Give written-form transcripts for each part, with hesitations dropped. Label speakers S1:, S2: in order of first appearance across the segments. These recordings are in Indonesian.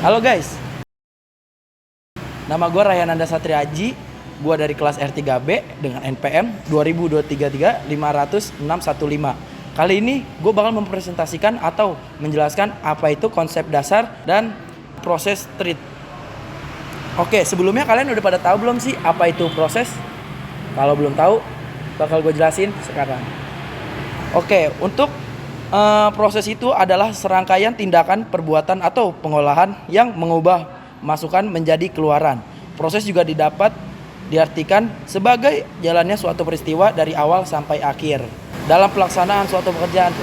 S1: Halo guys, nama gue Rayhananda Satriaji. Gue dari kelas R3B dengan NPM 2023-50615. Kali ini gue bakal mempresentasikan atau menjelaskan apa itu konsep dasar dan proses treat. Oke, sebelumnya kalian udah pada tahu belum sih apa itu proses? Kalau belum tahu, bakal gue jelasin sekarang. Oke, untuk proses itu adalah serangkaian tindakan, perbuatan, atau pengolahan yang mengubah masukan menjadi keluaran. Proses juga diartikan sebagai jalannya suatu peristiwa dari awal sampai akhir. Dalam pelaksanaan suatu pekerjaan,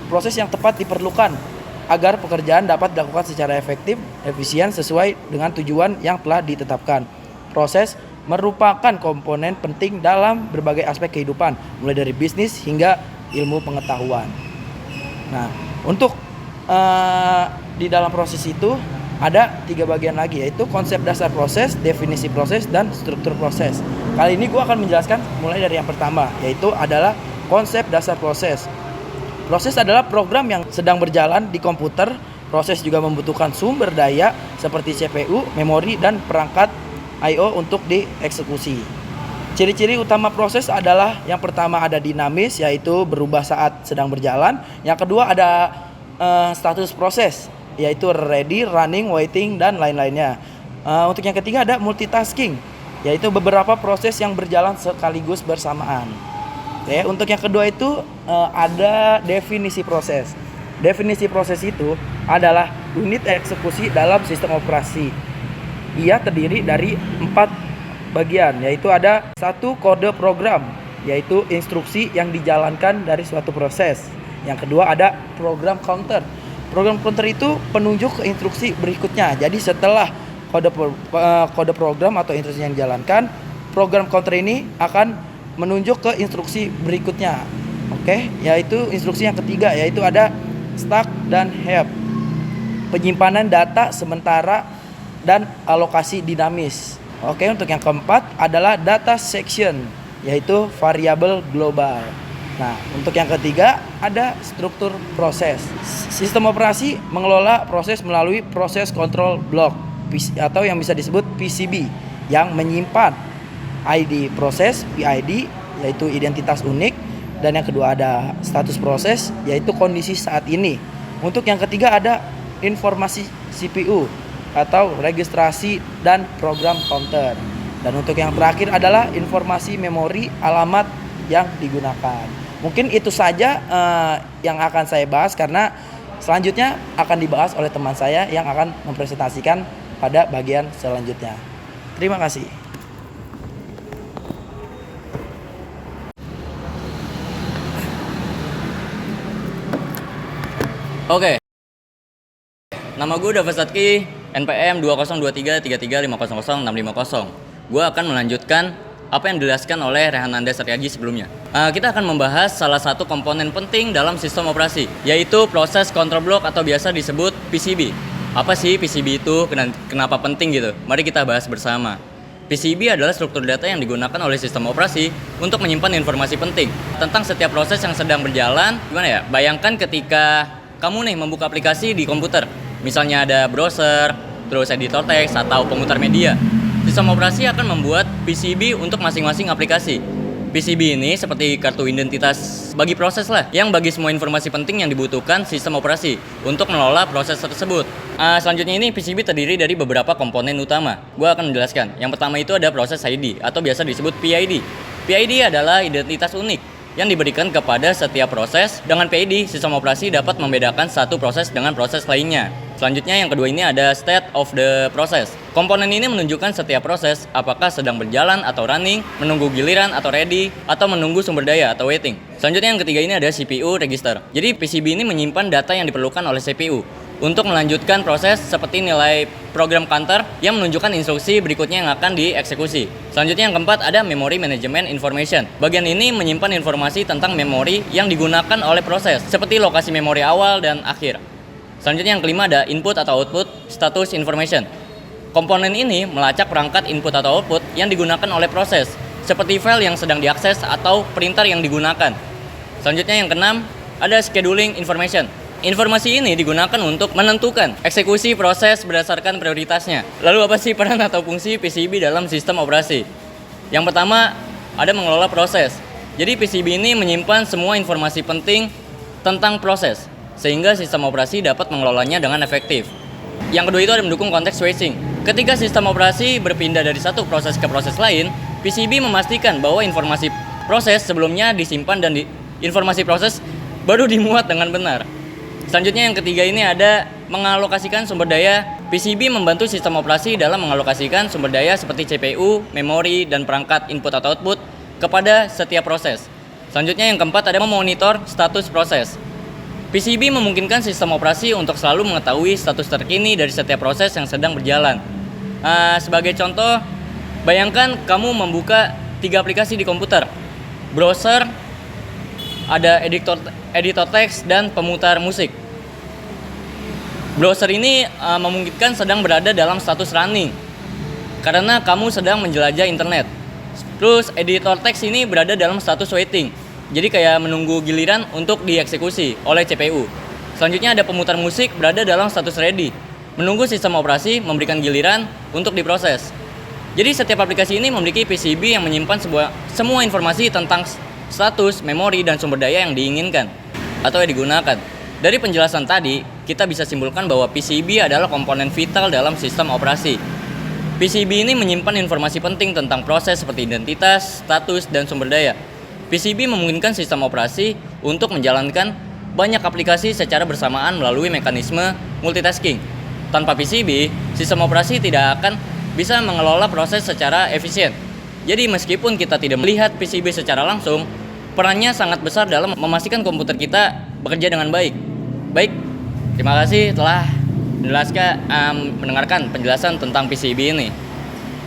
S1: proses yang tepat diperlukan agar pekerjaan dapat dilakukan secara efektif, efisien, sesuai dengan tujuan yang telah ditetapkan. Proses merupakan komponen penting dalam berbagai aspek kehidupan, mulai dari bisnis hingga ilmu pengetahuan. Nah, untuk di dalam proses itu ada 3 bagian lagi, yaitu konsep dasar proses, definisi proses, dan struktur proses. Kali ini gue akan menjelaskan mulai dari yang pertama, yaitu adalah konsep dasar proses. Proses adalah program yang sedang berjalan di komputer. Proses juga membutuhkan sumber daya seperti CPU, memori, dan perangkat I/O untuk dieksekusi. Ciri-ciri utama proses adalah yang pertama ada dinamis, yaitu berubah saat sedang berjalan. Yang kedua ada status proses, yaitu ready, running, waiting, dan lain-lainnya. Untuk yang ketiga ada multitasking, yaitu beberapa proses yang berjalan sekaligus bersamaan. Oke, untuk yang kedua itu ada definisi proses. Definisi proses itu adalah unit eksekusi dalam sistem operasi. Ia terdiri dari 4 bagian, yaitu ada 1 kode program, yaitu instruksi yang dijalankan dari suatu proses. Yang kedua ada program counter. Program counter itu penunjuk ke instruksi berikutnya. Jadi setelah kode program atau instruksi yang dijalankan, program counter ini akan menunjuk ke instruksi berikutnya. Oke, yaitu instruksi yang ketiga, yaitu ada stack dan heap. Penyimpanan data sementara dan alokasi dinamis. Oke, untuk yang keempat adalah data section, yaitu variabel global. Nah, untuk yang ketiga ada struktur proses. Sistem operasi mengelola proses melalui proses control block atau yang bisa disebut PCB yang menyimpan ID proses, PID, yaitu identitas unik, dan yang kedua ada status proses, yaitu kondisi saat ini. Untuk yang ketiga ada informasi CPU atau registrasi dan program counter. Dan untuk yang terakhir adalah informasi memori alamat yang digunakan. Mungkin itu saja yang akan saya bahas, karena selanjutnya akan dibahas oleh teman saya yang akan mempresentasikan pada bagian selanjutnya. Terima kasih.
S2: Oke, nama gue Dava Satki, NPM 202333500650. Gue akan melanjutkan apa yang dijelaskan oleh Rayhananda Satriaji sebelumnya. Kita akan membahas salah satu komponen penting dalam sistem operasi, yaitu proses control block atau biasa disebut PCB. Apa sih PCB itu? Kenapa penting gitu? Mari kita bahas bersama. PCB adalah struktur data yang digunakan oleh sistem operasi untuk menyimpan informasi penting tentang setiap proses yang sedang berjalan. Gimana ya? Bayangkan ketika kamu nih membuka aplikasi di komputer, misalnya ada browser, terus editor teks, atau pemutar media. Sistem operasi akan membuat PCB untuk masing-masing aplikasi. PCB ini seperti kartu identitas bagi proses lah, yang bagi semua informasi penting yang dibutuhkan sistem operasi untuk mengelola proses tersebut. Selanjutnya ini PCB terdiri dari beberapa komponen utama. Gue akan menjelaskan. Yang pertama itu ada proses ID atau biasa disebut PID. PID adalah identitas unik yang diberikan kepada setiap proses. Dengan PID, sistem operasi dapat membedakan satu proses dengan proses lainnya. Selanjutnya yang kedua ini ada state of the process. Komponen ini menunjukkan setiap proses apakah sedang berjalan atau running, menunggu giliran atau ready, atau menunggu sumber daya atau waiting. Selanjutnya yang ketiga ini ada CPU register. Jadi PCB ini menyimpan data yang diperlukan oleh CPU untuk melanjutkan proses, seperti nilai program counter yang menunjukkan instruksi berikutnya yang akan dieksekusi. Selanjutnya yang keempat ada memory management information. Bagian ini menyimpan informasi tentang memori yang digunakan oleh proses, seperti lokasi memori awal dan akhir. Selanjutnya yang kelima ada input atau output status information. Komponen ini melacak perangkat input atau output yang digunakan oleh proses, seperti file yang sedang diakses atau printer yang digunakan. Selanjutnya yang keenam ada scheduling information. Informasi ini digunakan untuk menentukan eksekusi proses berdasarkan prioritasnya. Lalu apa sih peran atau fungsi PCB dalam sistem operasi? Yang pertama, ada mengelola proses. Jadi PCB ini menyimpan semua informasi penting tentang proses, sehingga sistem operasi dapat mengelolanya dengan efektif. Yang kedua itu ada mendukung konteks switching. Ketika sistem operasi berpindah dari satu proses ke proses lain, PCB memastikan bahwa informasi proses sebelumnya disimpan dan informasi proses baru dimuat dengan benar. Selanjutnya yang ketiga ini ada mengalokasikan sumber daya. PCB membantu sistem operasi dalam mengalokasikan sumber daya seperti CPU, memori, dan perangkat input atau output kepada setiap proses. Selanjutnya yang keempat ada memonitor status proses. PCB memungkinkan sistem operasi untuk selalu mengetahui status terkini dari setiap proses yang sedang berjalan. Sebagai contoh, bayangkan kamu membuka 3 aplikasi di komputer. Browser, ada editor teks, dan pemutar musik. Browser ini memungkinkan sedang berada dalam status running karena kamu sedang menjelajah internet. Terus editor teks ini berada dalam status waiting. Jadi kayak menunggu giliran untuk dieksekusi oleh CPU. Selanjutnya ada pemutar musik berada dalam status ready, menunggu sistem operasi memberikan giliran untuk diproses. Jadi setiap aplikasi ini memiliki PCB yang menyimpan semua informasi tentang status, memori, dan sumber daya yang diinginkan atau yang digunakan. Dari penjelasan tadi, kita bisa simpulkan bahwa PCB adalah komponen vital dalam sistem operasi. PCB ini menyimpan informasi penting tentang proses seperti identitas, status, dan sumber daya. PCB memungkinkan sistem operasi untuk menjalankan banyak aplikasi secara bersamaan melalui mekanisme multitasking. Tanpa PCB, sistem operasi tidak akan bisa mengelola proses secara efisien. Jadi meskipun kita tidak melihat PCB secara langsung, perannya sangat besar dalam memastikan komputer kita bekerja dengan baik. Baik, terima kasih telah mendengarkan penjelasan tentang PCB ini.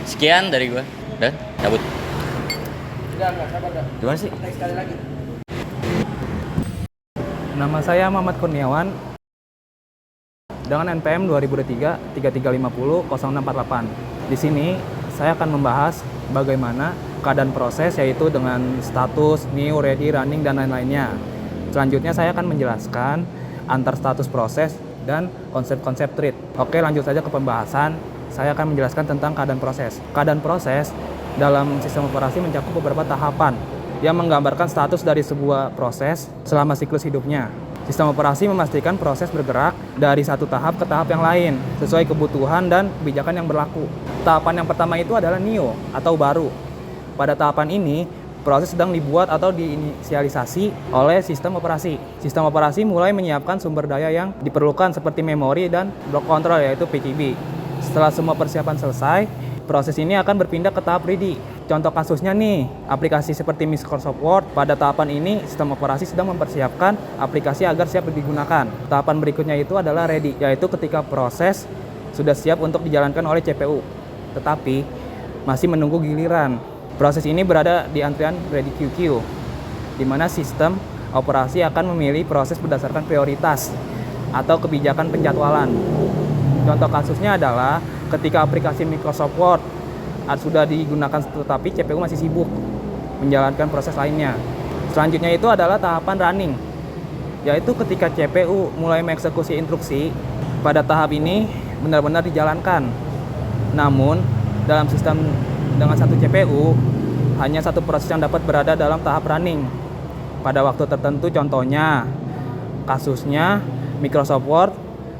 S2: Sekian dari gue. Udah, cabut.
S1: Enggak, sabar dah.
S2: Gimana sih?
S1: Next sekali lagi.
S3: Nama saya Muhammad Kurniawan dengan NPM 2003 3350 0648. Di sini saya akan membahas bagaimana keadaan proses, yaitu dengan status, new, ready, running, dan lain-lainnya. Selanjutnya saya akan menjelaskan antar status proses dan konsep-konsep treat. Oke, lanjut saja ke pembahasan. Saya akan menjelaskan tentang keadaan proses. Keadaan proses dalam sistem operasi mencakup beberapa tahapan yang menggambarkan status dari sebuah proses selama siklus hidupnya. Sistem operasi memastikan proses bergerak dari satu tahap ke tahap yang lain sesuai kebutuhan dan kebijakan yang berlaku. Tahapan yang pertama itu adalah new atau baru. Pada tahapan ini, proses sedang dibuat atau diinisialisasi oleh sistem operasi. Sistem operasi mulai menyiapkan sumber daya yang diperlukan seperti memori dan block control, yaitu PCB. Setelah semua persiapan selesai, proses ini akan berpindah ke tahap ready. Contoh kasusnya nih, aplikasi seperti Microsoft Word. Pada tahapan ini, sistem operasi sedang mempersiapkan aplikasi agar siap digunakan. Tahapan berikutnya itu adalah ready, yaitu ketika proses sudah siap untuk dijalankan oleh CPU, tetapi masih menunggu giliran. Proses ini berada di antrian ready QQ, di mana sistem operasi akan memilih proses berdasarkan prioritas atau kebijakan penjadwalan. Contoh kasusnya adalah ketika aplikasi Microsoft Word sudah digunakan tetapi CPU masih sibuk menjalankan proses lainnya. Selanjutnya itu adalah tahapan running, yaitu ketika CPU mulai mengeksekusi instruksi. Pada tahap ini benar-benar dijalankan. Namun dalam sistem dengan satu CPU, hanya satu proses yang dapat berada dalam tahap running pada waktu tertentu. Contohnya, kasusnya Microsoft Word,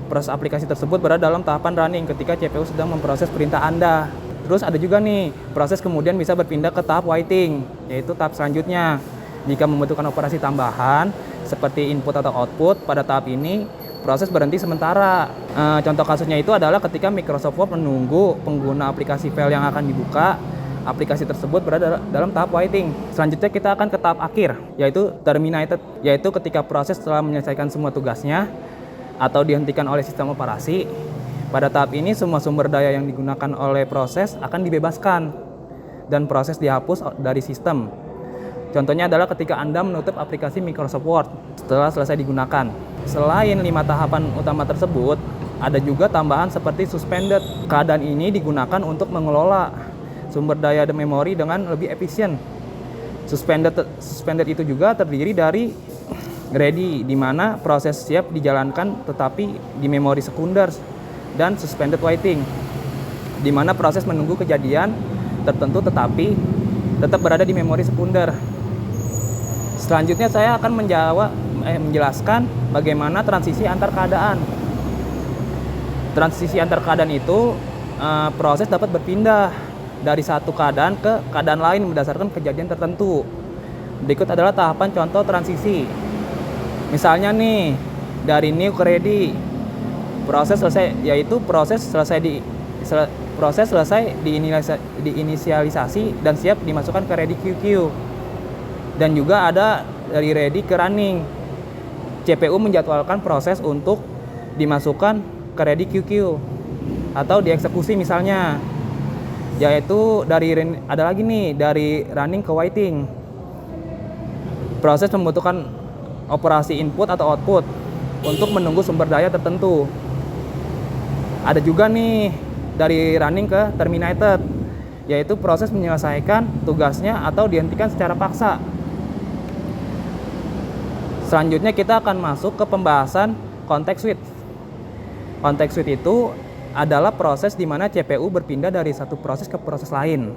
S3: proses aplikasi tersebut berada dalam tahapan running ketika CPU sedang memproses perintah Anda. Terus ada juga nih, proses kemudian bisa berpindah ke tahap waiting, yaitu tahap selanjutnya. Jika membutuhkan operasi tambahan seperti input atau output, pada tahap ini proses berhenti sementara. Contoh kasusnya itu adalah ketika Microsoft Word menunggu pengguna aplikasi file yang akan dibuka, aplikasi tersebut berada dalam tahap waiting. Selanjutnya kita akan ke tahap akhir, yaitu terminated, yaitu ketika proses telah menyelesaikan semua tugasnya atau dihentikan oleh sistem operasi. Pada tahap ini semua sumber daya yang digunakan oleh proses akan dibebaskan dan proses dihapus dari sistem. Contohnya adalah ketika Anda menutup aplikasi Microsoft Word setelah selesai digunakan. Selain 5 tahapan utama tersebut, ada juga tambahan seperti suspended. Keadaan ini digunakan untuk mengelola sumber daya dan memori dengan lebih efisien. Suspended itu juga terdiri dari Ready, di mana proses siap dijalankan tetapi di memori sekunder, dan suspended waiting, di mana proses menunggu kejadian tertentu tetapi tetap berada di memori sekunder. Selanjutnya saya akan menjelaskan bagaimana transisi antar keadaan. Transisi antar keadaan itu proses dapat berpindah dari satu keadaan ke keadaan lain berdasarkan kejadian tertentu. Berikut adalah tahapan contoh transisi. Misalnya nih, dari new ke ready. Proses selesai, yaitu proses selesai diinisialisasi dan siap dimasukkan ke ready QQ. Dan juga ada dari ready ke running. CPU menjadwalkan proses untuk dimasukkan ke ready QQ atau dieksekusi misalnya. Yaitu ada lagi nih dari running ke waiting. Proses membutuhkan operasi input atau output untuk menunggu sumber daya tertentu. Ada juga nih dari running ke terminated, yaitu proses menyelesaikan tugasnya atau dihentikan secara paksa. Selanjutnya kita akan masuk ke pembahasan context switch. Context switch itu adalah proses di mana CPU berpindah dari satu proses ke proses lain.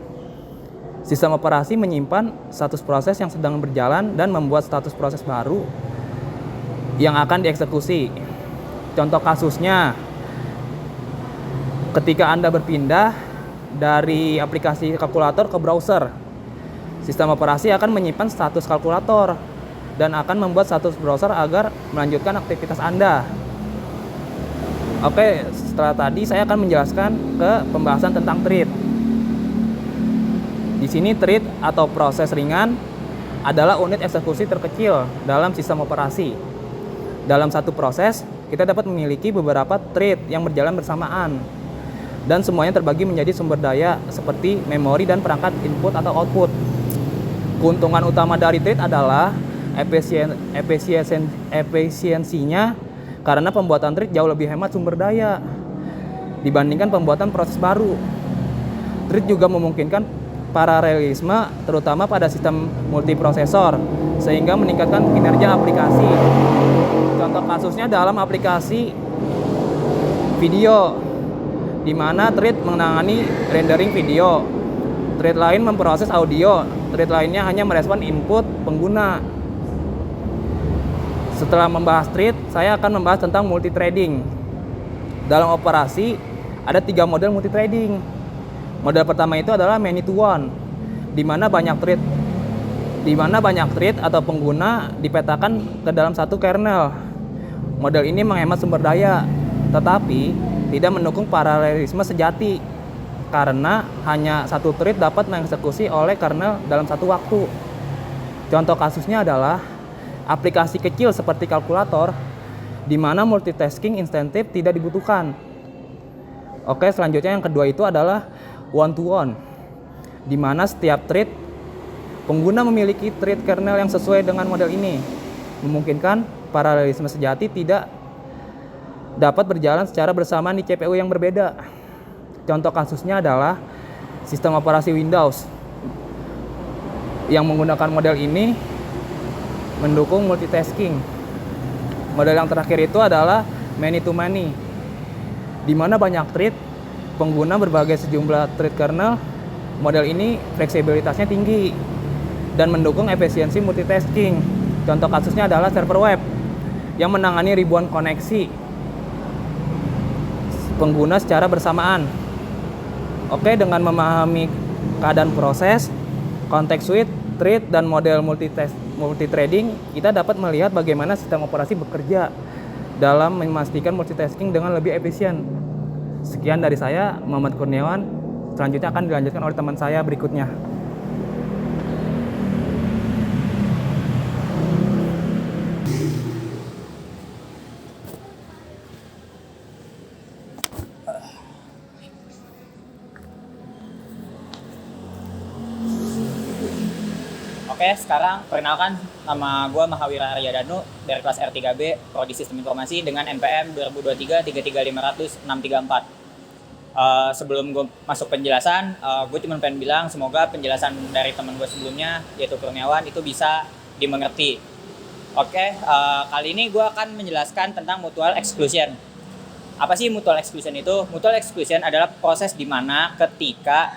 S3: Sistem operasi menyimpan status proses yang sedang berjalan dan membuat status proses baru yang akan dieksekusi. Contoh kasusnya, ketika Anda berpindah dari aplikasi kalkulator ke browser, sistem operasi akan menyimpan status kalkulator dan akan membuat status browser agar melanjutkan aktivitas Anda. Oke, setelah tadi saya akan menjelaskan ke pembahasan tentang thread. Di sini thread atau proses ringan adalah unit eksekusi terkecil dalam sistem operasi. Dalam satu proses, kita dapat memiliki beberapa thread yang berjalan bersamaan. Dan semuanya terbagi menjadi sumber daya seperti memori dan perangkat input atau output. Keuntungan utama dari thread adalah efisiensinya, karena pembuatan thread jauh lebih hemat sumber daya dibandingkan pembuatan proses baru. Thread juga memungkinkan paralelisme terutama pada sistem multiprosesor sehingga meningkatkan kinerja aplikasi. Contoh kasusnya dalam aplikasi video di mana thread menangani rendering video, thread lain memproses audio, thread lainnya hanya merespon input pengguna. Setelah membahas thread, saya akan membahas tentang multithreading. Dalam operasi ada 3 model multithreading. Model pertama itu adalah many to one, di mana banyak thread atau pengguna dipetakan ke dalam satu kernel. Model ini menghemat sumber daya, tetapi tidak mendukung paralelisme sejati karena hanya satu thread dapat mengeksekusi oleh kernel dalam satu waktu. Contoh kasusnya adalah aplikasi kecil seperti kalkulator, di mana multitasking instantif tidak dibutuhkan. Oke, selanjutnya yang kedua itu adalah one to one, di mana setiap thread pengguna memiliki thread kernel yang sesuai dengan model ini, memungkinkan paralelisme sejati tidak dapat berjalan secara bersamaan di CPU yang berbeda. Contoh kasusnya adalah sistem operasi Windows yang menggunakan model ini mendukung multitasking. Model yang terakhir itu adalah many to many, di mana banyak thread pengguna berbagai sejumlah thread kernel. Model ini fleksibilitasnya tinggi dan mendukung efisiensi multitasking. Contoh kasusnya adalah server web yang menangani ribuan koneksi pengguna secara bersamaan. Oke, dengan memahami keadaan proses, context switch, thread, dan model multithreading, kita dapat melihat bagaimana sistem operasi bekerja dalam memastikan multitasking dengan lebih efisien. Sekian dari saya, Muhammad Kurniawan. Selanjutnya akan dilanjutkan oleh teman saya berikutnya.
S4: Oke, sekarang perkenalkan, nama gue Mahawira Aryadanu dari kelas R3B, Prodi Sistem Informasi dengan NPM 2023-33500-634. Sebelum gue masuk penjelasan, gue cuma pengen bilang semoga penjelasan dari teman gue sebelumnya, yaitu Kurniawan, itu bisa dimengerti. Oke, kali ini gue akan menjelaskan tentang mutual exclusion. Apa sih mutual exclusion itu? Mutual exclusion adalah proses di mana ketika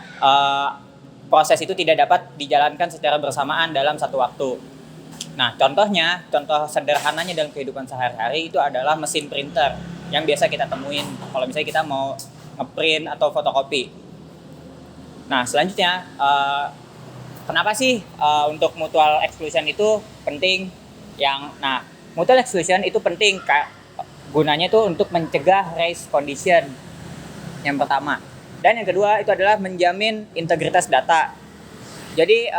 S4: proses itu tidak dapat dijalankan secara bersamaan dalam satu waktu. Nah, contoh sederhananya dalam kehidupan sehari-hari itu adalah mesin printer yang biasa kita temuin kalau misalnya kita mau ngeprint atau fotokopi. Nah, selanjutnya, kenapa sih untuk mutual exclusion itu penting? Mutual exclusion itu penting gunanya itu untuk mencegah race condition yang pertama. Dan yang kedua itu adalah menjamin integritas data. Jadi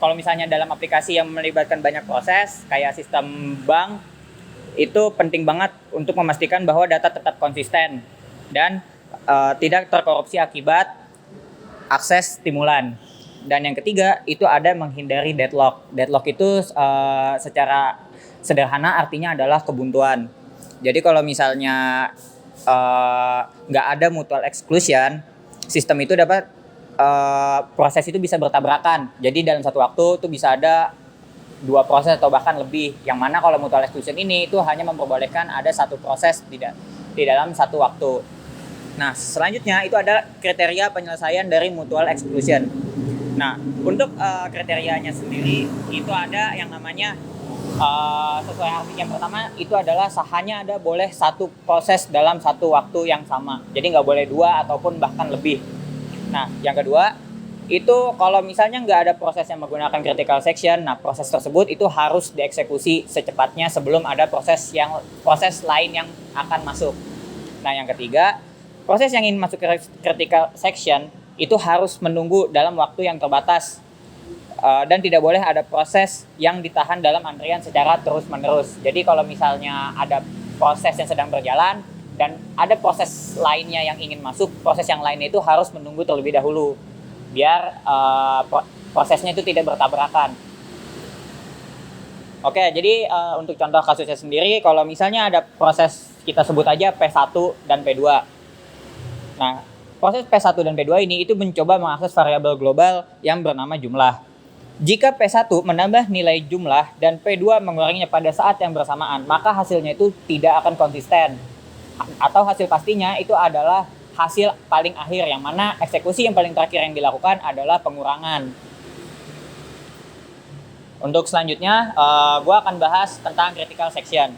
S4: kalau misalnya dalam aplikasi yang melibatkan banyak proses kayak sistem bank, itu penting banget untuk memastikan bahwa data tetap konsisten dan tidak terkorupsi akibat akses stimulan. Dan yang ketiga itu ada menghindari deadlock. Deadlock itu secara sederhana artinya adalah kebuntuan. Jadi kalau misalnya nggak ada mutual exclusion, sistem itu dapat proses itu bisa bertabrakan. Jadi dalam satu waktu itu bisa ada 2 proses atau bahkan lebih. Yang mana kalau mutual exclusion ini itu hanya memperbolehkan ada satu proses di dalam satu waktu. Nah, selanjutnya itu ada kriteria penyelesaian dari mutual exclusion. Nah, untuk kriterianya sendiri itu ada yang namanya sesuai arti yang pertama itu adalah hanya ada boleh satu proses dalam satu waktu yang sama. Jadi nggak boleh 2 ataupun bahkan lebih. Nah, yang kedua itu kalau misalnya nggak ada proses yang menggunakan critical section, nah proses tersebut itu harus dieksekusi secepatnya sebelum ada proses lain yang akan masuk. Nah, yang ketiga, proses yang ingin masuk ke critical section itu harus menunggu dalam waktu yang terbatas dan tidak boleh ada proses yang ditahan dalam antrian secara terus-menerus. Jadi kalau misalnya ada proses yang sedang berjalan dan ada proses lainnya yang ingin masuk, proses yang lainnya itu harus menunggu terlebih dahulu biar prosesnya itu tidak bertabrakan. Oke, jadi untuk contoh kasusnya sendiri, kalau misalnya ada proses kita sebut aja P1 dan P2. Nah, proses P1 dan P2 ini itu mencoba mengakses variabel global yang bernama jumlah. Jika P1 menambah nilai jumlah dan P2 menguranginya pada saat yang bersamaan, maka hasilnya itu tidak akan konsisten. Atau hasil pastinya itu adalah hasil paling akhir, yang mana eksekusi yang paling terakhir yang dilakukan adalah pengurangan. Untuk selanjutnya, gue akan bahas tentang critical section.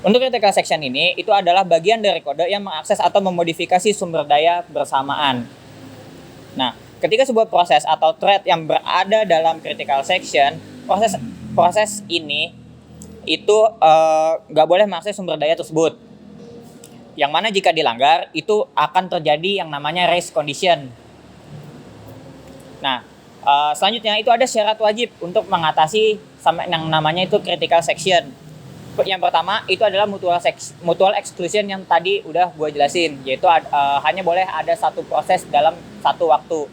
S4: Untuk critical section ini, itu adalah bagian dari kode yang mengakses atau memodifikasi sumber daya bersamaan. Nah, ketika sebuah proses atau thread yang berada dalam critical section, proses ini itu nggak boleh mengakses sumber daya tersebut. Yang mana jika dilanggar, itu akan terjadi yang namanya race condition. Nah, selanjutnya itu ada syarat wajib untuk mengatasi yang namanya itu critical section. Yang pertama itu adalah mutual exclusion yang tadi udah gue jelasin, yaitu hanya boleh ada satu proses dalam satu waktu.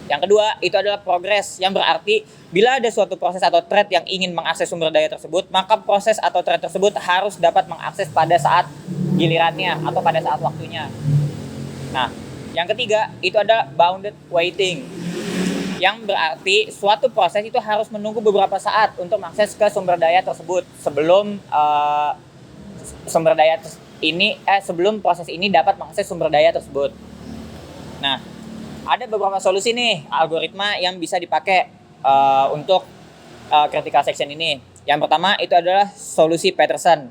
S4: Yang kedua itu adalah progress, yang berarti bila ada suatu proses atau thread yang ingin mengakses sumber daya tersebut, maka proses atau thread tersebut harus dapat mengakses pada saat gilirannya atau pada saat waktunya. Nah, yang ketiga itu ada bounded waiting, yang berarti suatu proses itu harus menunggu beberapa saat untuk mengakses ke sumber daya tersebut sebelum sebelum proses ini dapat mengakses sumber daya tersebut. Nah, ada beberapa solusi nih algoritma yang bisa dipakai untuk critical section ini. Yang pertama itu adalah solusi Peterson.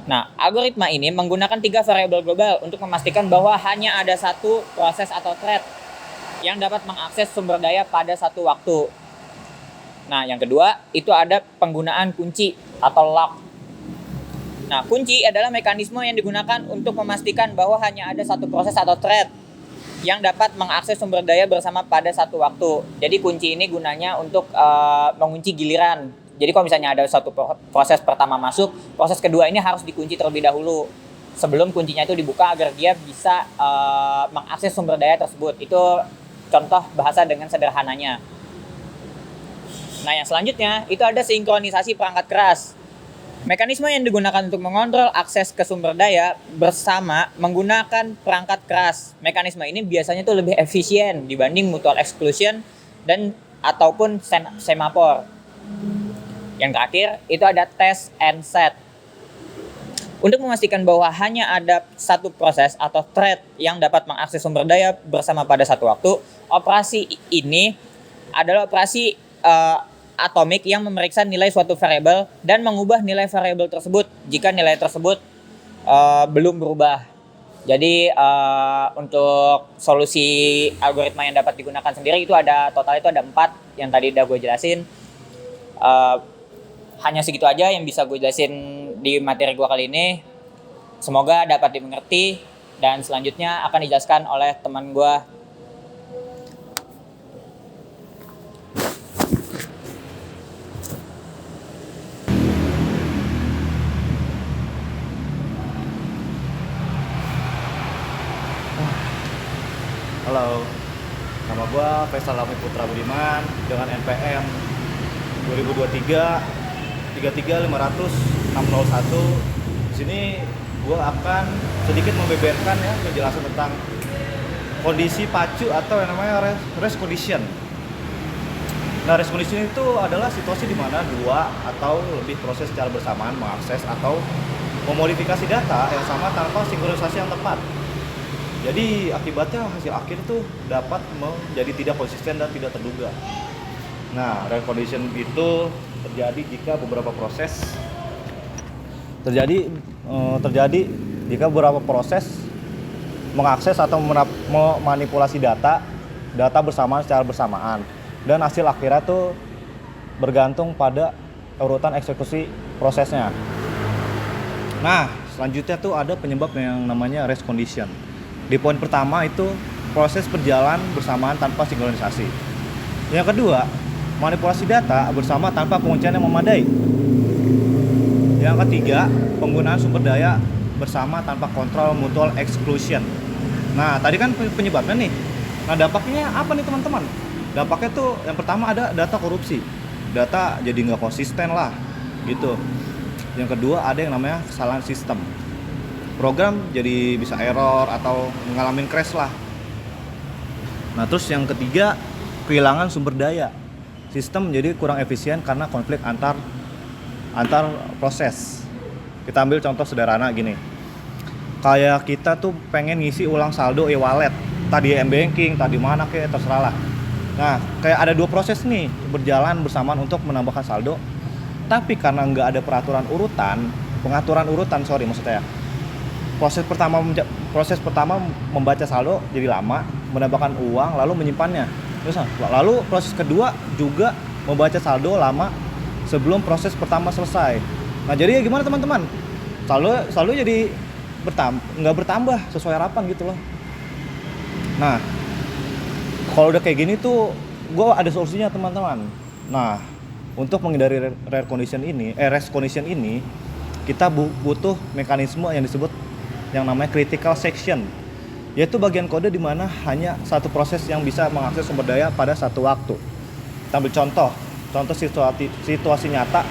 S4: Nah, algoritma ini menggunakan 3 variabel global untuk memastikan bahwa hanya ada satu proses atau thread yang dapat mengakses sumber daya pada satu waktu. Nah, yang kedua itu ada penggunaan kunci atau lock. Nah, kunci adalah mekanisme yang digunakan untuk memastikan bahwa hanya ada satu proses atau thread yang dapat mengakses sumber daya bersama pada satu waktu. Jadi kunci ini gunanya untuk mengunci giliran. Jadi kalau misalnya ada satu proses pertama masuk, proses kedua ini harus dikunci terlebih dahulu sebelum kuncinya itu dibuka agar dia bisa mengakses sumber daya tersebut. Itu contoh bahasa dengan sederhananya. Nah, yang selanjutnya itu ada sinkronisasi perangkat keras. Mekanisme yang digunakan untuk mengontrol akses ke sumber daya bersama menggunakan perangkat keras. Mekanisme ini biasanya tuh lebih efisien dibanding mutual exclusion dan ataupun semafor. Yang terakhir itu ada test and set. Untuk memastikan bahwa hanya ada satu proses atau thread yang dapat mengakses sumber daya bersama pada satu waktu, operasi ini adalah operasi atomik yang memeriksa nilai suatu variabel dan mengubah nilai variabel tersebut jika nilai tersebut belum berubah. Jadi untuk solusi algoritma yang dapat digunakan sendiri itu total itu ada 4 yang tadi udah gue jelasin. Hanya segitu aja yang bisa gue jelasin di materi gue kali ini. Semoga dapat dimengerti dan selanjutnya akan dijelaskan oleh teman gue.
S5: Halo, nama gue Faisal Lami Putra Budiman dengan NPM 2023 33500 601. Di sini gue akan sedikit membeberkan ya penjelasan tentang kondisi pacu atau yang namanya rest condition. Nah, rest condition itu adalah situasi di mana dua atau lebih proses secara bersamaan mengakses atau memodifikasi data yang sama tanpa sinkronisasi yang tepat. Jadi akibatnya hasil akhir itu dapat menjadi tidak konsisten dan tidak terduga. Nah, rest condition itu terjadi jika beberapa proses mengakses atau memanipulasi data bersamaan secara bersamaan dan hasil akhirnya tuh bergantung pada urutan eksekusi prosesnya. Nah, selanjutnya tuh ada penyebab yang namanya rest condition. Di poin pertama itu proses berjalan bersamaan tanpa sinkronisasi. Yang kedua, manipulasi data bersama tanpa penguncian yang memadai. Yang ketiga, penggunaan sumber daya bersama tanpa kontrol mutual exclusion. Nah, tadi kan penyebabnya nih. Nah, dampaknya apa nih teman-teman? Dampaknya tuh yang pertama ada data korupsi. Data jadi nggak konsisten lah, gitu. Yang kedua ada yang namanya kesalahan sistem. Program jadi bisa error atau mengalami crash lah. Nah, terus yang ketiga, kehilangan sumber daya. Sistem jadi kurang efisien karena konflik antar proses. Kita ambil contoh sederhana gini. Kayak kita tuh pengen ngisi ulang saldo e-wallet, tadi m-banking, tadi mana kayak terserah lah. Nah, kayak ada dua proses nih berjalan bersamaan untuk menambahkan saldo. Tapi karena nggak ada pengaturan urutan maksudnya. Proses pertama membaca saldo jadi lama, menambahkan uang lalu menyimpannya. Terus lalu proses kedua juga membaca saldo lama sebelum proses pertama selesai. Nah, jadi ya gimana teman-teman? Saldo jadi nggak bertambah sesuai harapan gitu loh. Nah, kalau udah kayak gini tuh gue ada solusinya teman-teman. Nah, untuk menghindari rest condition ini kita butuh mekanisme yang disebut yang namanya critical section, yaitu bagian kode di mana hanya satu proses yang bisa mengakses sumber daya pada satu waktu. Kita ambil contoh situasi nyata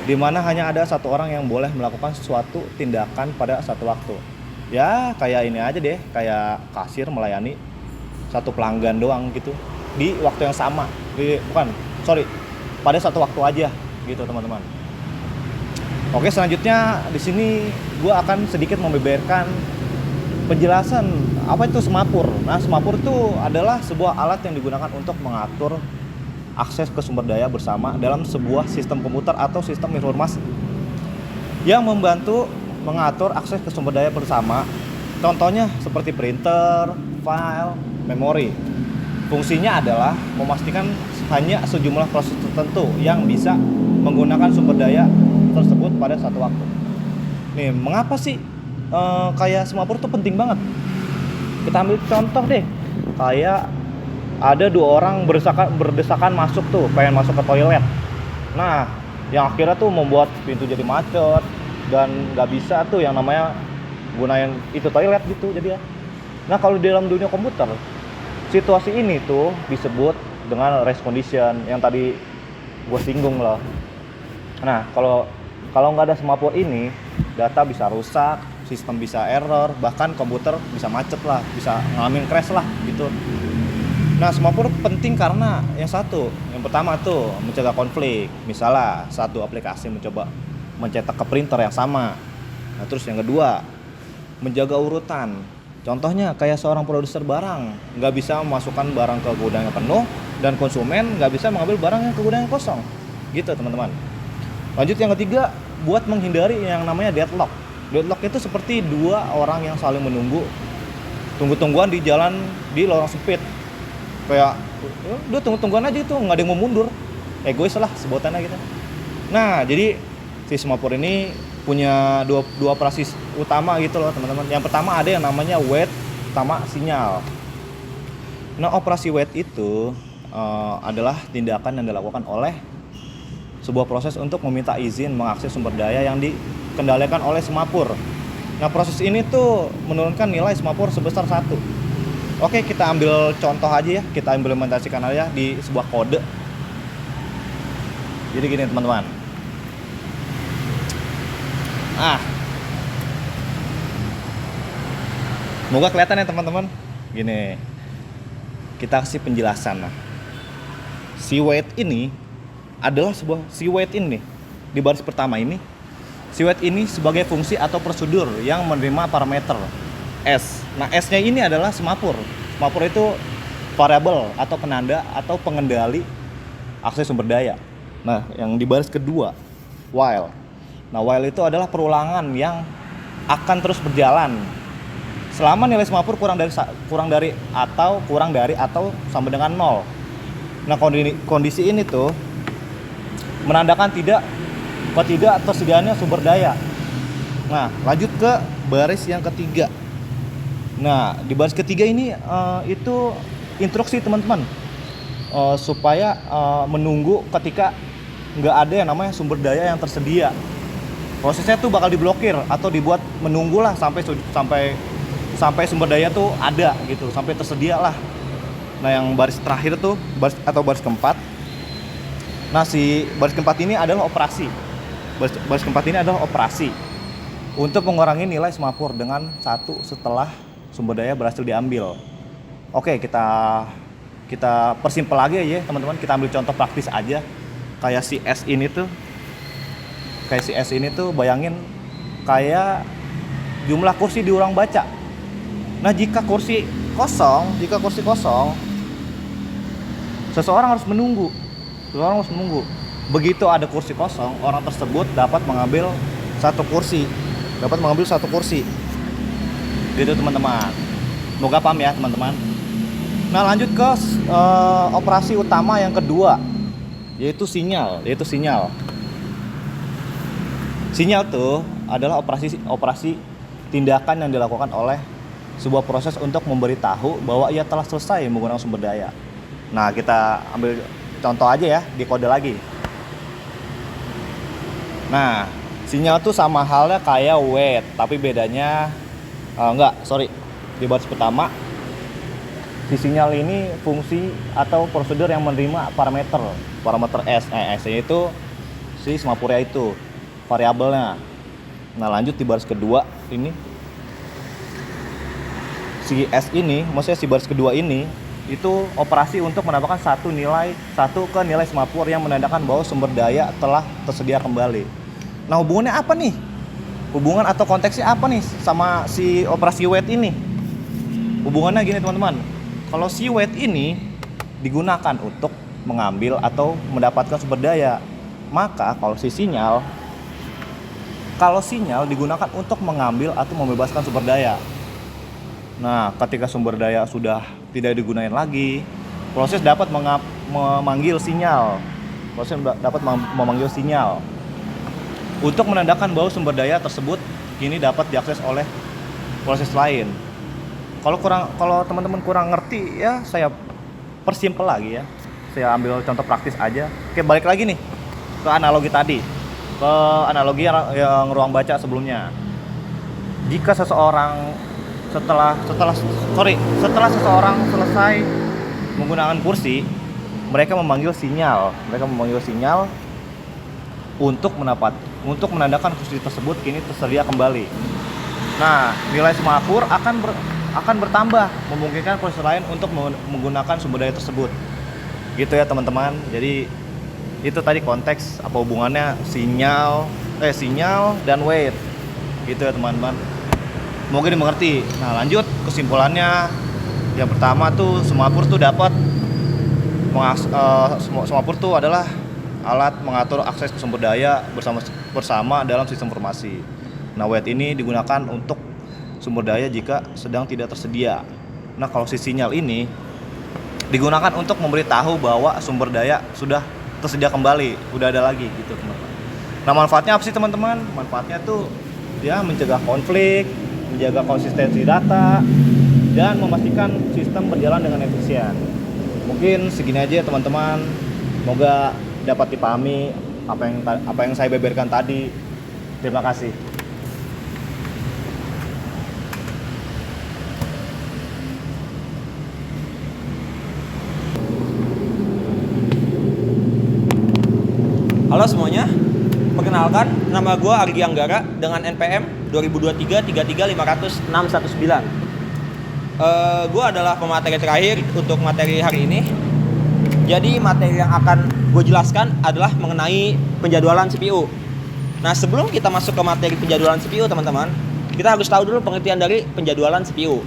S5: di mana hanya ada satu orang yang boleh melakukan suatu tindakan pada satu waktu. Ya kayak ini aja deh, kayak kasir melayani satu pelanggan doang gitu di waktu yang sama. Pada satu waktu aja gitu teman-teman. Oke, selanjutnya di sini gue akan sedikit membeberkan penjelasan apa itu semapur. Nah, semapur itu adalah sebuah alat yang digunakan untuk mengatur akses ke sumber daya bersama dalam sebuah sistem komputer atau sistem informasi yang membantu mengatur akses ke sumber daya bersama. Contohnya seperti printer, file, memori. Fungsinya adalah memastikan hanya sejumlah proses tertentu yang bisa menggunakan sumber daya tersebut pada satu waktu. Nih, mengapa sih kayak semapur tuh penting banget? Kita ambil contoh deh, kayak ada dua orang berdesakan masuk tuh, pengen masuk ke toilet. Nah, yang akhirnya tuh membuat pintu jadi macet dan nggak bisa tuh yang namanya gunain itu toilet gitu jadi ya. Nah, kalau di dalam dunia komputer, situasi ini tuh disebut dengan rest condition yang tadi gue singgung loh. Nah, kalau nggak ada semapur ini, data bisa rusak, sistem bisa error, bahkan komputer bisa macet lah, bisa ngalamin crash lah gitu. Nah, semapur penting karena yang pertama tuh mencegah konflik. Misalnya satu aplikasi mencoba mencetak ke printer yang sama. Nah, terus yang kedua, menjaga urutan. Contohnya kayak seorang produser barang nggak bisa memasukkan barang ke gudang yang penuh dan konsumen nggak bisa mengambil barang yang ke gudang yang kosong. Gitu teman-teman. Lanjut yang ketiga, buat menghindari yang namanya deadlock. Deadlock itu seperti dua orang yang saling menunggu, tunggu-tungguan di jalan di lorong sempit. Kayak udah tunggu-tungguan aja itu, nggak ada yang mau mundur. Egois lah sebutannya gitu. Nah, jadi si semapur ini punya dua operasi utama gitu loh teman-teman. Yang pertama ada yang namanya wait sama sinyal. Nah, operasi wait itu adalah tindakan yang dilakukan oleh sebuah proses untuk meminta izin mengakses sumber daya yang dikendalikan oleh semapur. Nah, proses ini tuh menurunkan nilai semapur sebesar 1. Oke, kita ambil contoh aja ya, kita implementasikan aja di sebuah kode. Jadi gini teman-teman. Semoga kelihatan ya teman-teman. Gini, kita kasih penjelasan. Nah, si wait ini adalah si wait ini di baris pertama ini. Si wait ini sebagai fungsi atau prosedur yang menerima parameter S. Nah, S-nya ini adalah semapur. Semapur itu variabel atau penanda atau pengendali akses sumber daya. Nah, yang di baris kedua, while. Nah, while itu adalah perulangan yang akan terus berjalan selama nilai semapur kurang dari atau sama dengan 0. Nah, kondisi ini tuh menandakan tidak tersediaannya sumber daya. Nah, lanjut ke baris yang ketiga. Nah, di baris ketiga ini itu instruksi teman-teman supaya menunggu ketika nggak ada yang namanya sumber daya yang tersedia. Prosesnya tuh bakal diblokir atau dibuat menunggu lah sampai sumber daya tuh ada gitu, sampai tersedia lah. Nah, yang baris terakhir tuh baris keempat. Nah, si baris keempat ini adalah operasi. Baris keempat ini adalah operasi untuk mengurangi nilai semapur dengan 1 setelah sumber daya berhasil diambil. Oke, kita persimpel lagi ya teman-teman. Kita ambil contoh praktis aja. Kayak si S ini tuh bayangin kayak jumlah kursi di ruang baca. Nah, jika kursi kosong, seseorang harus menunggu. Begitu ada kursi kosong, orang tersebut dapat mengambil satu kursi. Gitu teman-teman. Semoga paham ya teman-teman. Nah, lanjut ke operasi utama yang kedua, yaitu sinyal. Sinyal tuh adalah operasi tindakan yang dilakukan oleh sebuah proses untuk memberitahu bahwa ia telah selesai menggunakan sumber daya. Nah, kita ambil contoh aja ya, di kode lagi. Nah, sinyal tuh sama halnya kayak wait, tapi bedanya di baris pertama, si sinyal ini fungsi atau prosedur yang menerima parameter S. S-nya itu si semapurnya itu variabelnya. Nah, lanjut di baris kedua ini, si baris kedua ini itu operasi untuk menambahkan satu ke nilai semapur yang menandakan bahwa sumber daya telah tersedia kembali. Nah, hubungannya apa nih? Hubungan atau konteksnya apa nih sama si operasi wait ini? Hubungannya gini teman-teman. Kalau si wait ini digunakan untuk mengambil atau mendapatkan sumber daya, maka kalau sinyal digunakan untuk mengambil atau membebaskan sumber daya. Nah, ketika sumber daya sudah tidak digunakan lagi, proses dapat memanggil sinyal. Untuk menandakan bahwa sumber daya tersebut kini dapat diakses oleh proses lain. Kalau teman-teman kurang ngerti ya, saya persimpel lagi ya. Saya ambil contoh praktis aja. Oke, balik lagi nih ke analogi tadi. Ke analogi yang ruang baca sebelumnya. Jika seseorang setelah seseorang selesai menggunakan kursi, mereka memanggil sinyal untuk menandakan kursi tersebut kini tersedia kembali. Nah, nilai semapur akan bertambah, memungkinkan proses lain untuk menggunakan sumber daya tersebut. Gitu ya teman-teman. Jadi itu tadi konteks apa hubungannya sinyal dan weight. Gitu ya teman-teman. Semoga dimengerti. Nah, lanjut kesimpulannya. Yang pertama tuh semapur tuh dapat semapur tuh adalah alat mengatur akses ke sumber daya bersama dalam sistem informasi. Nah, weight ini digunakan untuk sumber daya jika sedang tidak tersedia. Nah, kalau si sinyal ini digunakan untuk memberitahu bahwa sumber daya sudah tersedia kembali, udah ada lagi gitu teman-teman. Nah, manfaatnya apa sih teman-teman? Manfaatnya tuh ya mencegah konflik, menjaga konsistensi data, dan memastikan sistem berjalan dengan efisien. Mungkin segini aja ya teman-teman. Semoga dapat dipahami apa yang saya beberkan tadi. Terima kasih.
S6: Halo semuanya, perkenalkan nama gue Argi Anggara dengan NPM 2023-33500-619. Gue adalah pemateri terakhir untuk materi hari ini. Jadi materi yang akan gue jelaskan adalah mengenai penjadwalan CPU. Nah, sebelum kita masuk ke materi penjadwalan CPU teman-teman, kita harus tahu dulu pengertian dari penjadwalan CPU.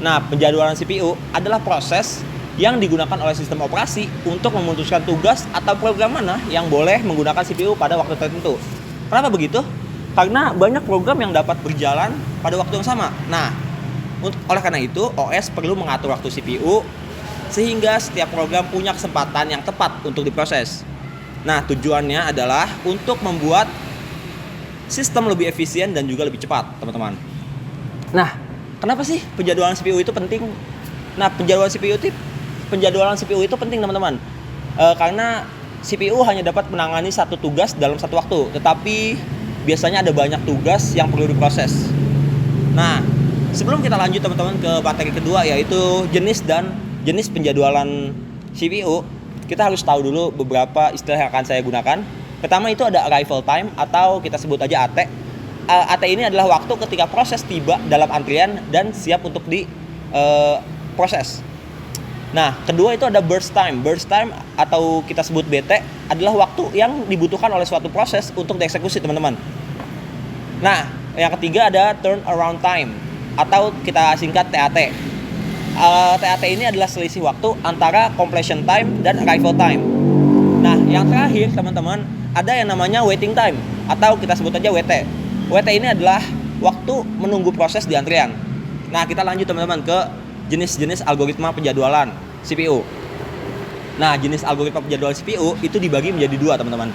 S6: Nah, penjadwalan CPU adalah proses yang digunakan oleh sistem operasi untuk memutuskan tugas atau program mana yang boleh menggunakan CPU pada waktu tertentu. Kenapa begitu? Karena banyak program yang dapat berjalan pada waktu yang sama. Nah, oleh karena itu OS perlu mengatur waktu CPU sehingga setiap program punya kesempatan yang tepat untuk diproses. Nah, tujuannya adalah untuk membuat sistem lebih efisien dan juga lebih cepat, teman-teman. Nah, kenapa sih penjadwalan CPU itu penting? Nah, penjadwalan CPU itu penting teman-teman, karena CPU hanya dapat menangani satu tugas dalam satu waktu, tetapi biasanya ada banyak tugas yang perlu diproses. Nah, sebelum kita lanjut teman-teman ke materi kedua, yaitu jenis penjadwalan CPU, kita harus tahu dulu beberapa istilah yang akan saya gunakan. Pertama itu ada arrival time atau kita sebut aja AT. AT ini adalah waktu ketika proses tiba dalam antrian dan siap untuk diproses. Nah, kedua itu ada burst time. Burst time atau kita sebut BT adalah waktu yang dibutuhkan oleh suatu proses untuk dieksekusi, teman-teman. Nah, yang ketiga ada turnaround time atau kita singkat TAT. TAT ini adalah selisih waktu antara completion time dan arrival time. Nah, yang terakhir, teman-teman, ada yang namanya waiting time atau kita sebut aja WT. WT ini adalah waktu menunggu proses di antrian. Nah, kita lanjut teman-teman ke jenis-jenis algoritma penjadwalan CPU. Nah, jenis algoritma penjadwalan CPU itu dibagi menjadi dua, teman-teman.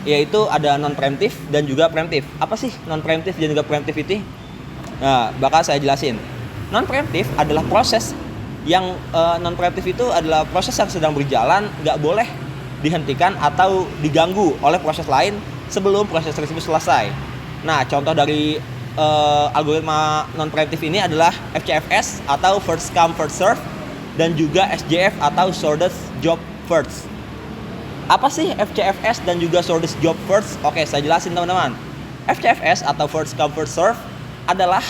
S6: Yaitu ada non-preemptive dan juga preemptive. Apa sih non-preemptive dan juga preemptive itu? Nah, bakal saya jelasin. Non-preemptive adalah proses yang non-preemptive itu adalah proses yang sedang berjalan, nggak boleh dihentikan atau diganggu oleh proses lain sebelum proses tersebut selesai. Nah, contoh dari algoritma non-preemptive ini adalah FCFS atau first come first serve dan juga SJF atau shortest job first. Apa sih FCFS dan juga shortest job first? Oke, saya jelasin teman-teman. FCFS atau first come first serve adalah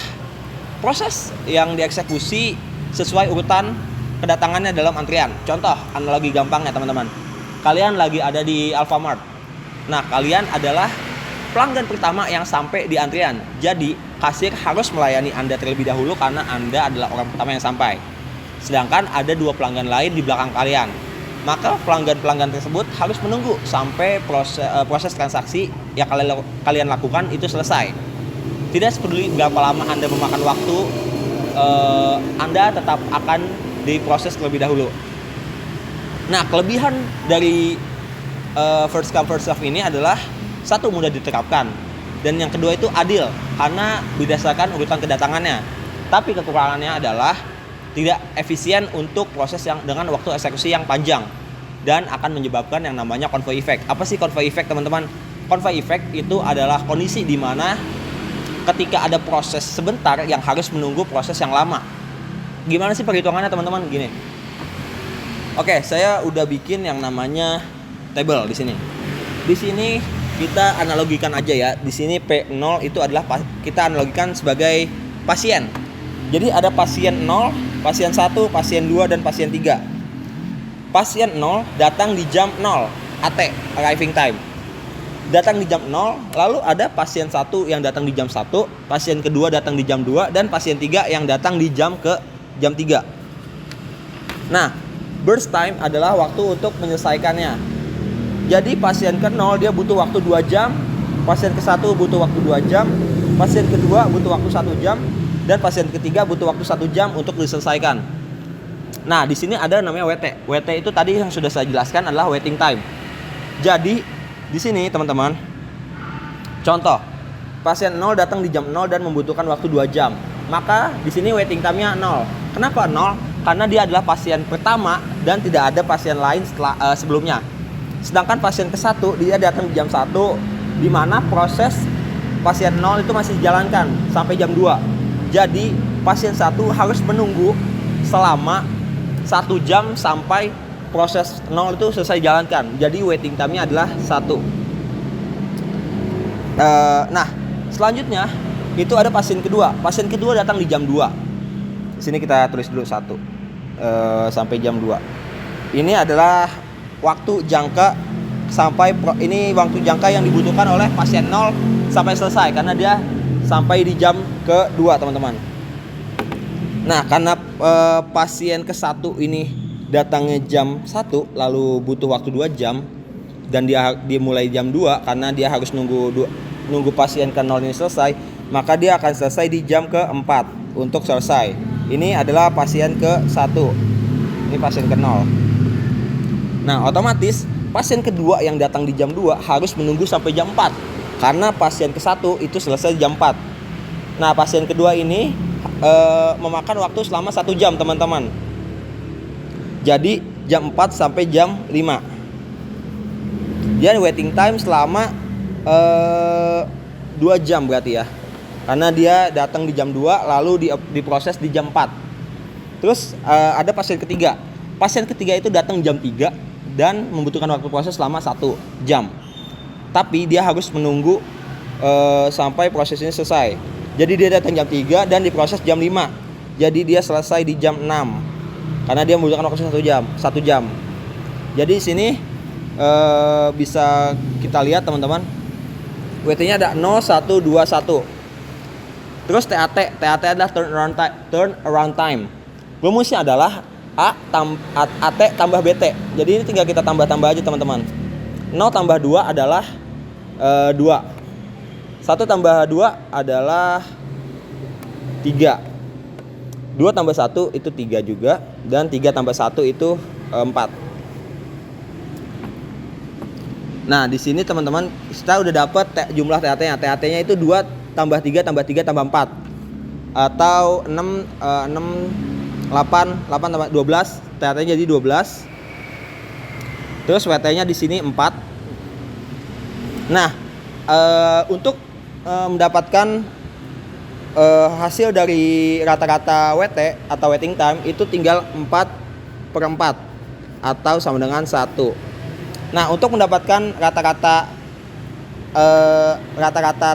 S6: proses yang dieksekusi sesuai urutan kedatangannya dalam antrian. Contoh, analogi gampangnya teman-teman. Kalian lagi ada di Alfamart. Nah, kalian adalah pelanggan pertama yang sampai di antrian. Jadi, kasir harus melayani Anda terlebih dahulu karena Anda adalah orang pertama yang sampai. Sedangkan ada dua pelanggan lain di belakang kalian. Maka pelanggan-pelanggan tersebut harus menunggu sampai proses transaksi yang kalian lakukan itu selesai. Tidak peduli berapa lama Anda memakan waktu, Anda tetap akan diproses terlebih dahulu. Nah, kelebihan dari first come first serve ini adalah satu, mudah diterapkan, dan yang kedua itu adil karena berdasarkan urutan kedatangannya. Tapi kekurangannya adalah tidak efisien untuk proses yang dengan waktu eksekusi yang panjang dan akan menyebabkan yang namanya convoy effect. Apa sih convoy effect, teman-teman? Convoy effect itu adalah kondisi di mana ketika ada proses sebentar yang harus menunggu proses yang lama. Gimana sih perhitungannya, teman-teman? Gini. Oke, saya udah bikin yang namanya table di sini. Di sini kita analogikan aja ya. Di sini P0 itu adalah kita analogikan sebagai pasien. Jadi ada pasien 0, pasien 1, pasien 2, dan pasien 3. Pasien 0 datang di jam 0, AT, arriving time. Datang di jam 0, lalu ada pasien 1 yang datang di jam 1, pasien kedua datang di jam 2, dan pasien 3 yang datang di jam 3. Nah, burst time adalah waktu untuk menyelesaikannya. Jadi pasien ke-0 dia butuh waktu 2 jam, pasien ke-1 butuh waktu 2 jam, pasien kedua butuh waktu 1 jam, dan pasien ketiga butuh waktu 1 jam untuk diselesaikan. Nah, di sini ada namanya WT. WT itu tadi yang sudah saya jelaskan adalah waiting time. Jadi, di sini teman-teman, contoh, pasien 0 datang di jam 0 dan membutuhkan waktu 2 jam. Maka di sini waiting time-nya 0. Kenapa 0? Karena dia adalah pasien pertama dan tidak ada pasien lain sebelumnya. Sedangkan pasien ke-1 dia datang di jam 1, di mana proses pasien 0 itu masih dijalankan sampai jam 2. Jadi pasien 1 harus menunggu selama 1 jam sampai proses 0 itu selesai dijalankan. Jadi waiting time-nya adalah 1. Nah, selanjutnya itu ada pasien kedua. Pasien kedua datang di jam 2. Di sini kita tulis dulu 1 sampai jam 2. Ini adalah waktu jangka ini waktu jangka yang dibutuhkan oleh pasien 0 sampai selesai karena dia sampai di jam kedua, teman-teman. Nah, karena pasien ke-1 ini datangnya jam 1 lalu butuh waktu 2 jam dan dia mulai jam 2 karena dia harus nunggu pasien ke-0 ini selesai, maka dia akan selesai di jam ke-4 untuk selesai. Ini adalah pasien ke-1. Ini pasien ke-0. Nah, otomatis pasien kedua yang datang di jam 2 harus menunggu sampai jam 4 karena pasien ke-1 itu selesai jam 4. Nah, pasien kedua ini memakan waktu selama 1 jam, teman-teman. Jadi jam 4 sampai jam 5. Dia waiting time selama 2 jam berarti ya. Karena dia datang di jam 2 lalu diproses di jam 4. Terus ada pasien ketiga. Pasien ketiga itu datang jam 3 dan membutuhkan waktu proses selama 1 jam. Tapi dia harus menunggu sampai prosesnya selesai. Jadi dia datang jam 3 dan diproses jam 5. Jadi dia selesai di jam 6. Karena dia membutuhkan waktu 1 jam. Jadi di sini bisa kita lihat, teman-teman. WT-nya ada 0, 1, 2, 1. Terus TAT adalah turn around time. Rumusnya adalah AT tambah BT. Jadi ini tinggal kita tambah-tambah aja, teman-teman. 0 tambah 2 adalah 2. 1 tambah 2 adalah 3. 2 tambah 1 itu 3 juga. Dan 3 tambah 1 itu 4. Nah, di sini teman-teman kita udah dapat jumlah TAT-nya. TAT-nya itu 2 tambah 3 tambah 3 tambah 4. Atau 6 8 tambah 12. TAT-nya jadi 12. Terus WT-nya di sini 4. Nah, untuk mendapatkan hasil dari rata-rata WT atau waiting time itu tinggal 4/4 atau sama dengan 1. Nah, untuk mendapatkan rata-rata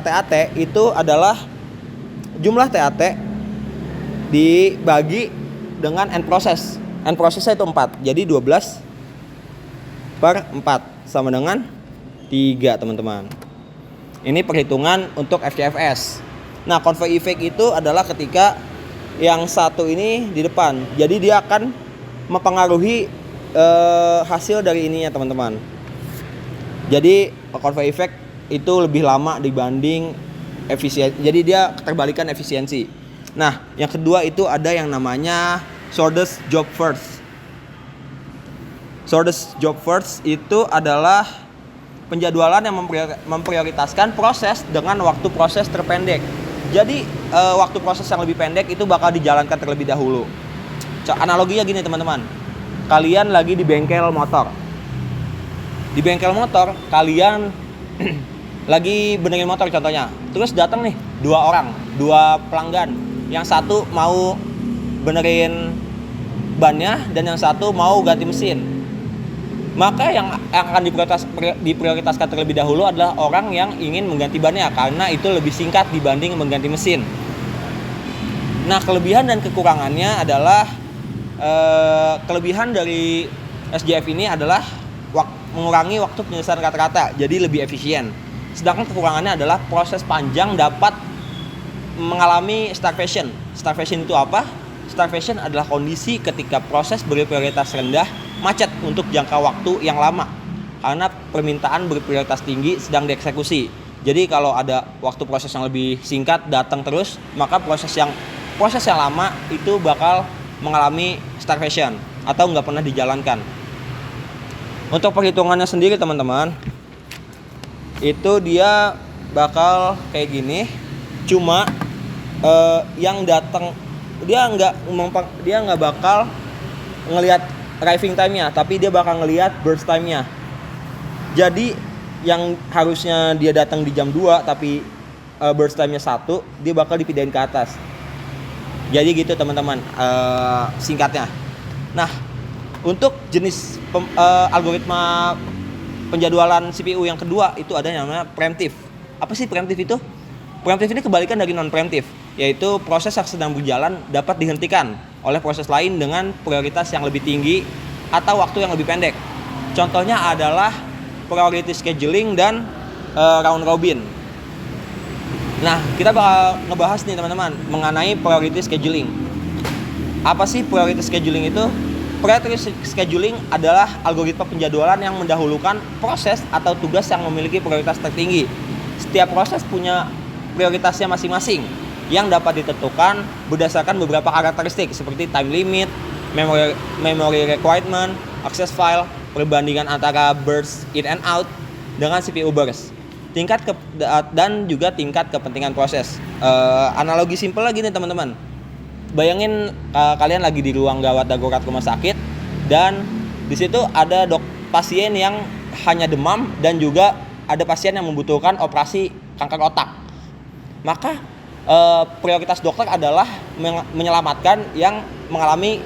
S6: TAT itu adalah jumlah TAT dibagi dengan end process. End processnya itu 4. Jadi 12/4 sama dengan 3, teman-teman. Ini perhitungan untuk FCFS. Nah, convey effect itu adalah ketika yang satu ini di depan. Jadi dia akan mempengaruhi hasil dari ininya, teman-teman. Jadi convey effect itu lebih lama dibanding efisiensi. Jadi dia keterbalikan efisiensi. Nah, yang kedua itu ada yang namanya shortest job first. Shortest job first itu adalah penjadwalan yang memprioritaskan proses dengan waktu proses terpendek. Jadi waktu proses yang lebih pendek itu bakal dijalankan terlebih dahulu. Analoginya gini, teman-teman. Kalian lagi di bengkel motor. Di bengkel motor kalian lagi benerin motor contohnya. Terus datang nih 2 pelanggan. Yang satu mau benerin bannya dan yang satu mau ganti mesin. Maka yang akan diprioritaskan terlebih dahulu adalah orang yang ingin mengganti bannya karena itu lebih singkat dibanding mengganti mesin. Nah, kelebihan dan kekurangannya adalah kelebihan dari SJF ini adalah mengurangi waktu penyelesaian kata-kata, jadi lebih efisien. Sedangkan kekurangannya adalah proses panjang dapat mengalami starvation. Starvation itu apa? Starvation adalah kondisi ketika proses berprioritas rendah macet untuk jangka waktu yang lama karena permintaan berprioritas tinggi sedang dieksekusi. Jadi kalau ada waktu proses yang lebih singkat datang terus, maka proses yang lama itu bakal mengalami starvation atau nggak pernah dijalankan. Untuk perhitungannya sendiri teman-teman, itu dia bakal kayak gini. Cuma yang datang dia nggak bakal ngelihat arriving time-nya, tapi dia bakal ngelihat burst time-nya. Jadi yang harusnya dia datang di jam 2 tapi burst time-nya 1, dia bakal dipindahin ke atas. Jadi gitu teman-teman, singkatnya. Nah, untuk jenis algoritma penjadwalan CPU yang kedua itu ada yang namanya preemptive. Apa sih preemptive itu? Preemptive ini kebalikan dari non-preemptive, yaitu proses yang sedang berjalan dapat dihentikan oleh proses lain dengan prioritas yang lebih tinggi atau waktu yang lebih pendek. Contohnya adalah priority scheduling dan round robin. Nah, kita bakal ngebahas nih teman-teman mengenai priority scheduling. Apa sih priority scheduling itu? Priority scheduling adalah algoritma penjadwalan yang mendahulukan proses atau tugas yang memiliki prioritas tertinggi. Setiap proses punya prioritasnya masing-masing yang dapat ditentukan berdasarkan beberapa karakteristik seperti time limit, memory requirement, access file, perbandingan antara burst in and out dengan CPU burst. Dan juga tingkat kepentingan proses. Analogi simpel lagi nih teman-teman. Bayangin kalian lagi di ruang gawat darurat rumah sakit dan di situ ada pasien yang hanya demam dan juga ada pasien yang membutuhkan operasi kanker otak. Maka prioritas dokter adalah menyelamatkan yang mengalami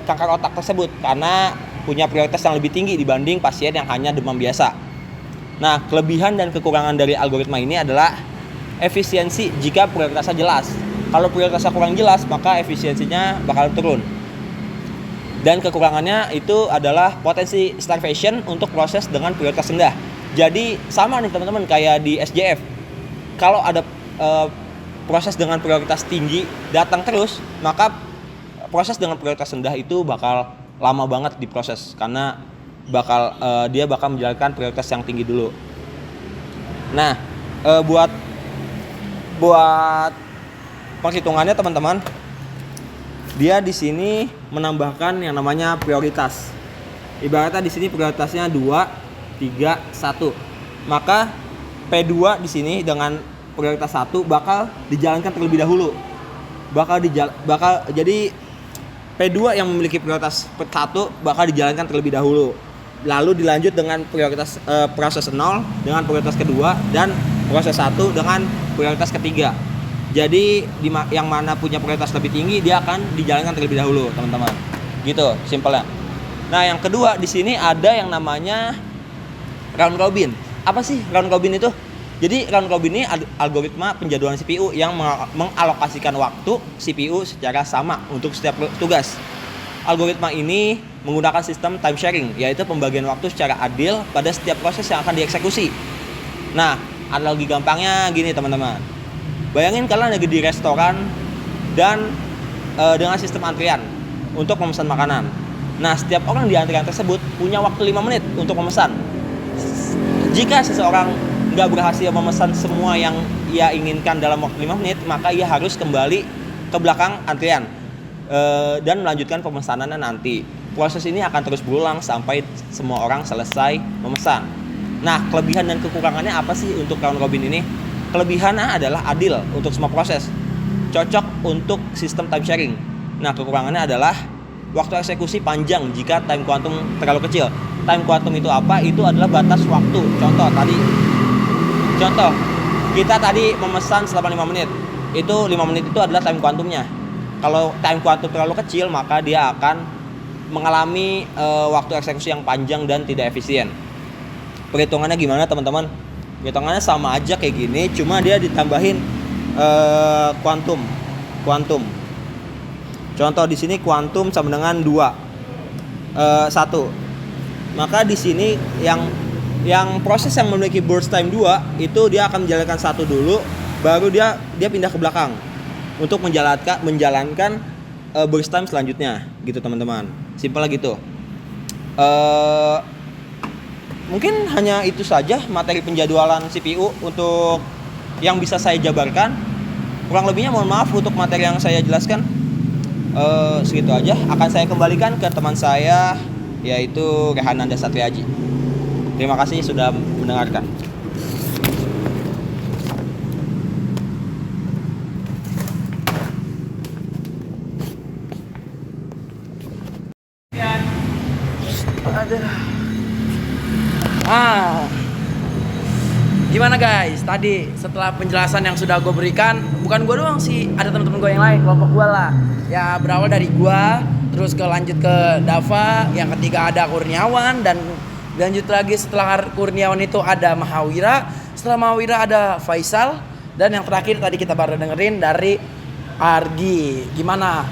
S6: kanker otak tersebut karena punya prioritas yang lebih tinggi dibanding pasien yang hanya demam biasa. Nah, kelebihan dan kekurangan dari algoritma ini adalah efisiensi jika prioritasnya jelas. Kalau prioritasnya kurang jelas, maka efisiensinya bakal turun. Dan kekurangannya itu adalah potensi starvation untuk proses dengan prioritas rendah. Jadi sama nih teman-teman kayak di SJF. Kalau ada proses dengan prioritas tinggi datang terus, maka proses dengan prioritas rendah itu bakal lama banget diproses karena dia bakal menjalankan prioritas yang tinggi dulu. Nah, buat perhitungannya teman-teman, dia di sini menambahkan yang namanya prioritas. Ibaratnya di sini prioritasnya 2, 3, 1. Maka P2 di sini dengan prioritas 1 bakal dijalankan terlebih dahulu. Jadi P2 yang memiliki prioritas 1 bakal dijalankan terlebih dahulu. Lalu dilanjut dengan prioritas proses 0 dengan prioritas kedua dan proses 1 dengan prioritas ketiga. Jadi yang mana punya prioritas lebih tinggi dia akan dijalankan terlebih dahulu, teman-teman. Gitu, simpelnya. Nah, yang kedua di sini ada yang namanya round robin. Apa sih round robin itu? Jadi round robin ini algoritma penjadwalan CPU yang mengalokasikan waktu CPU secara sama untuk setiap tugas. Algoritma ini menggunakan sistem time sharing, yaitu pembagian waktu secara adil pada setiap proses yang akan dieksekusi. Nah, analogi gampangnya gini teman-teman. Bayangin kalian lagi di restoran dan dengan sistem antrian untuk memesan makanan. Nah, setiap orang di antrian tersebut punya waktu 5 menit untuk memesan. Jika seseorang nggak berhasil memesan semua yang ia inginkan dalam waktu 5 menit, maka ia harus kembali ke belakang antrian dan melanjutkan pemesanannya nanti. Proses ini akan terus berulang sampai semua orang selesai memesan. Nah, kelebihan dan kekurangannya apa sih untuk round robin ini? Kelebihannya adalah adil untuk semua proses, cocok untuk sistem time sharing. Nah, kekurangannya adalah waktu eksekusi panjang jika time quantum terlalu kecil. Time quantum itu apa? Itu adalah batas waktu. Contoh, kita tadi memesan selama 5 menit. Itu 5 menit itu adalah time quantumnya. Kalau time quantum terlalu kecil, maka dia akan mengalami waktu eksekusi yang panjang dan tidak efisien. Perhitungannya gimana teman-teman? Perhitungannya sama aja kayak gini, cuma dia ditambahin quantum. kuantum. Contoh di sini kuantum sama dengan 2, 1. Maka di sini yang proses yang memiliki burst time 2 itu dia akan menjalankan 1 dulu, baru dia pindah ke belakang untuk menjalankan burst time selanjutnya gitu teman-teman. Simpel gitu. Mungkin hanya itu saja materi penjadwalan CPU untuk yang bisa saya jabarkan. Kurang lebihnya mohon maaf untuk materi yang saya jelaskan. Segitu aja. Akan saya kembalikan ke teman saya, yaitu Rehananda Satriaji. Terima kasih sudah mendengarkan.
S1: Gimana guys? Tadi setelah penjelasan yang sudah gue berikan, bukan gue doang sih, ada teman-teman gue yang lain, kelompok gue lah. Ya berawal dari gue, terus lanjut ke Dava, yang ketiga ada Kurniawan, dan lanjut lagi setelah Kurniawan itu ada Mahawira, setelah Mahawira ada Faisal, dan yang terakhir tadi kita baru dengerin dari Argi. Gimana?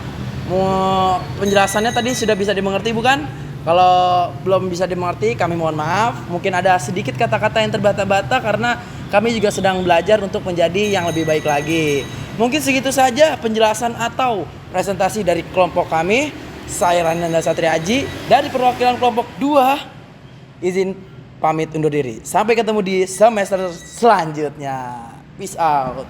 S1: Mau penjelasannya tadi sudah bisa dimengerti bukan? Kalau belum bisa dimengerti, kami mohon maaf. Mungkin ada sedikit kata-kata yang terbata-bata karena kami juga sedang belajar untuk menjadi yang lebih baik lagi. Mungkin segitu saja penjelasan atau presentasi dari kelompok kami. Saya Rehananda Satriaji dari perwakilan kelompok 2. Izin pamit undur diri. Sampai ketemu di semester selanjutnya. Peace out.